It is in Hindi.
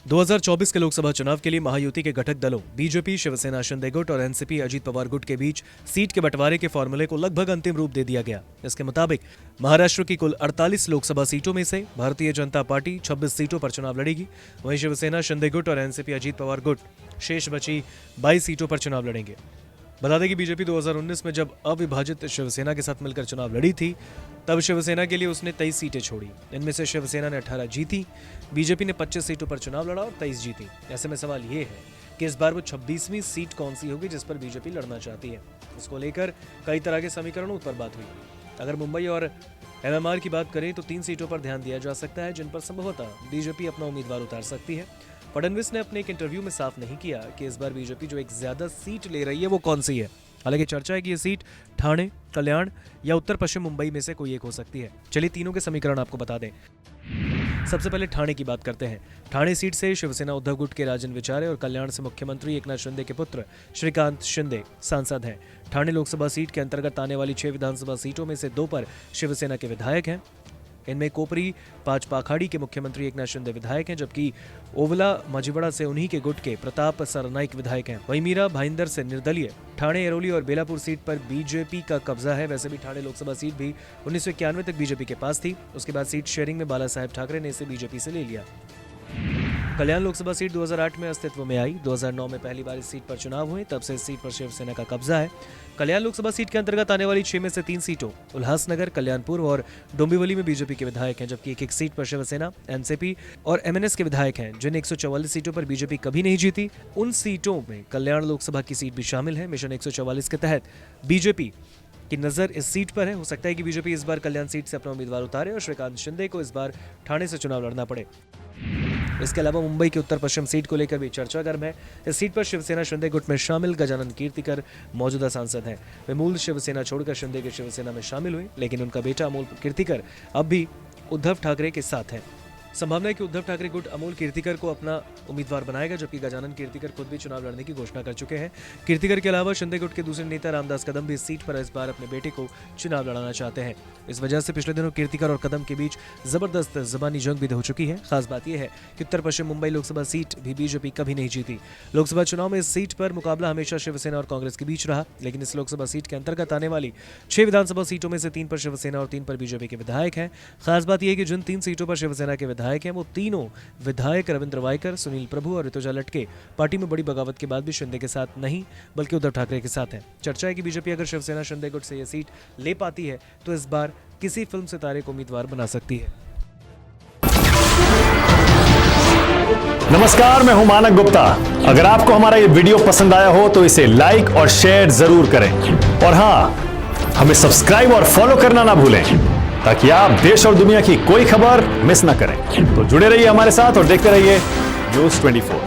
2024 के लोकसभा चुनाव के लिए महायुति के घटक दलों बीजेपी, शिवसेना शिंदे गुट और एनसीपी अजीत पवार गुट के बीच सीट के बंटवारे के फॉर्मूले को लगभग अंतिम रूप दे दिया गया। इसके मुताबिक महाराष्ट्र की कुल 48 लोकसभा सीटों में से भारतीय जनता पार्टी 26 सीटों पर चुनाव लड़ेगी। वहीं शिवसेना शिंदे गुट और एनसीपी अजीत पवार गुट शेष बची 22 सीटों पर चुनाव लड़ेंगे। बता दें कि बीजेपी 2019 में जब अविभाजित शिवसेना के साथ मिलकर चुनाव लड़ी थी, तब शिवसेना के लिए उसने 23 सीटें छोड़ी। इनमें से शिवसेना ने 18 जीती, बीजेपी ने 25 सीटों पर चुनाव लड़ा और 23 जीती। ऐसे में सवाल ये है कि इस बार वो 26वीं सीट कौन सी होगी जिस पर बीजेपी लड़ना चाहती है। इसको लेकर कई तरह के समीकरणों पर बात हुई। अगर मुंबई और एमएमआर की बात करें तो 3 सीटों पर ध्यान दिया जा सकता है जिन पर संभवतः बीजेपी अपना उम्मीदवार उतार सकती है। फडणवीस ने अपने एक इंटरव्यू में साफ नहीं किया कि इस बार बीजेपी जो एक ज्यादा सीट ले रही है वो कौन सी है। हालांकि चर्चा है कि ये सीट ठाणे, कल्याण या उत्तर पश्चिम मुंबई में से कोई एक हो सकती है। चलिए तीनों के समीकरण आपको बता दें। सबसे पहले ठाणे की बात करते हैं। ठाणे सीट से शिवसेना उद्धव गुट के राजन विचारे और कल्याण से मुख्यमंत्री एकनाथ शिंदे के पुत्र श्रीकांत शिंदे सांसद हैं। ठाणे लोकसभा सीट के अंतर्गत आने वाली 6 विधानसभा सीटों में से 2 पर शिवसेना के विधायक हैं। इनमें कोपरी पाचपाखाड़ी के मुख्यमंत्री एकनाथ शिंदे विधायक हैं, जबकि ओवला मझिवड़ा से उन्हीं के गुट के प्रताप सरनाइक विधायक हैं। वहीं मीरा भाईंदर से निर्दलीय ठाणे, एरोली और बेलापुर सीट पर बीजेपी का कब्जा है। वैसे भी ठाणे लोकसभा सीट भी 1991 तक बीजेपी के पास थी। उसके बाद सीट शेयरिंग में बाला साहेब ठाकरे ने इसे बीजेपी से ले लिया। कल्याण लोकसभा सीट 2008 में अस्तित्व में आई। 2009 में पहली बार इस सीट पर चुनाव हुए, तब से इस सीट पर शिवसेना का कब्जा है। कल्याण लोकसभा सीट के अंतर्गत आने वाली 6 में से 3 सीटों उल्लासनगर, कल्याणपुर और डोंबिवली में बीजेपी के विधायक हैं, जबकि एक सीट पर शिवसेना, एनसीपी और एमएनएस के विधायक हैं। जिन 144 सीटों पर बीजेपी कभी नहीं जीती, उन सीटों में कल्याण लोकसभा की सीट भी शामिल है। मिशन 144 के तहत बीजेपी की नजर इस सीट पर है। हो सकता है कि बीजेपी इस बार कल्याण सीट से अपना उम्मीदवार उतारे और श्रीकांत शिंदे को इस बार ठाणे से चुनाव लड़ना पड़े। इसके अलावा मुंबई की उत्तर पश्चिम सीट को लेकर भी चर्चा गर्म है। इस सीट पर शिवसेना शिंदे गुट में शामिल गजानन कीर्तिकर मौजूदा सांसद हैं। वे मूल शिवसेना छोड़कर शिंदे के शिवसेना में शामिल हुए, लेकिन उनका बेटा अमोल कीर्तिकर अब भी उद्धव ठाकरे के साथ है। संभावना है कि उद्धव ठाकरे गुट अमोल कीर्तिकर को अपना उम्मीदवार बनाएगा, जबकि गजानन कीर्तिकर खुद भी चुनाव लड़ने की घोषणा कर चुके हैं। कीर्तिकर के अलावा शिंदे गुट के दूसरे नेता रामदास कदम भी इस सीट पर इस बार अपने बेटे को चुनाव लड़ाना चाहते हैं। इस वजह से पिछले दिनों कीर्तिकर और कदम के बीच जबरदस्त जबानी जंग भी हो चुकी है। खास बात यह है कि उत्तर पश्चिम मुंबई लोकसभा सीट भी बीजेपी कभी नहीं जीती। लोकसभा चुनाव में इस सीट पर मुकाबला हमेशा शिवसेना और कांग्रेस के बीच रहा, लेकिन इस लोकसभा सीट के अंतर्गत आने वाली 6 विधानसभा सीटों में से 3 पर शिवसेना और 3 पर बीजेपी के विधायक हैं। खास बात यह है कि जिन 3 सीटों पर शिवसेना के विधायक हैं, वो तीनों विधायक रविंद्र वायकर, सुनील प्रभु और ऋतुजा लटके पार्टी में बड़ी बगावत के बाद भी शिंदे के साथ नहीं बल्कि उद्धव ठाकरे के साथ हैं। चर्चा है कि बीजेपी अगर शिवसेना शिंदे गुट से यह सीट ले पाती है तो इस बार किसी फिल्म सितारे को उम्मीदवार बना सकती है। नमस्कार, मैं हूं मानक गुप्ता। अगर आपको हमारा ये वीडियो पसंद आया हो तो इसे लाइक और शेयर जरूर करें, और हां, हमें सब्सक्राइब और फॉलो करना ना भूलें ताकि आप देश और दुनिया की कोई खबर मिस ना करें। तो जुड़े रहिए हमारे साथ और देखते रहिए न्यूज़ 24।